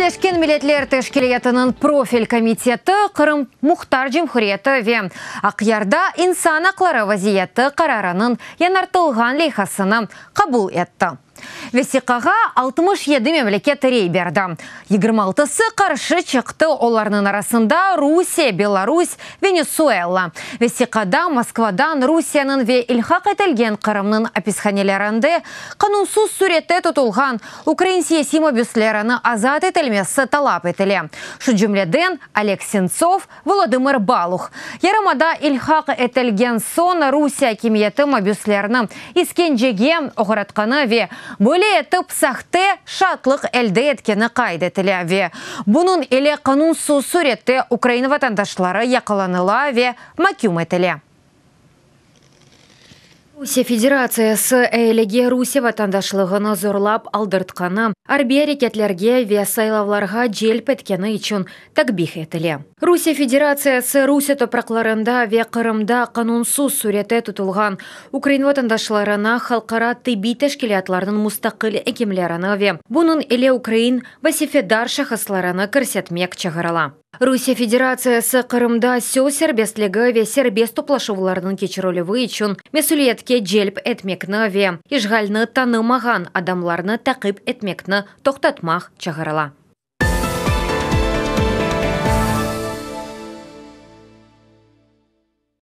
Бірлешкен Милетлер Тешкелиятының профиль комитеті Қырым Мұхтар Жемхуреті ве Ақярда инсан ақлары вазиеті қарарының янартылған лейхасыны қабул етті. Весиқаға 67 мемлекет рей берді. 26-сы қаршы чықты, оларының арасында Русия, Беларусь, Венесуэла. Весиқада Москвадан Русияның ве илхақ етілген Қырымның описханелерінде қанунсыз суретті тұтылған Украин саяси мобюслеріні азат етілмесі талап етілі. Шу жүмледен Олег Сенцов, Володимир Балух. Ярамада илхақ етілген сон Русия кемиеті мобюслеріні искенжеге оғыратқаны ве бөле етіп сақты шатлық әлді еткені қайдетілі ве. Бұның еле қанунсыз суретті Украина ватандашлары яқыланыла ве макюм етілі. Русия Федерациясы әлеге Русия ватандашлығыны зорлап алдыртқаны, арби әрекетлерге ве сайлавларға желп еткені үшін тәкбих етілі. Русия Федерациясы Русия топрақларында ве Қырымда қанунсыз суреті тұтылған Украин ватандашларына халқара тиби тәшкілатларының мұстақыл әкемлеріні ве бұның еле Украин васифедар шахысларыны көрсетмек чығырыла. Русия Федерациясы Қырымда сеу сербестлігі ве сербес топлашывларының кечіролевы үшін месулиетке желп етмекні ве ишғалны танымаған адамларны тақип етмекні тоқтатмақ чығырыла.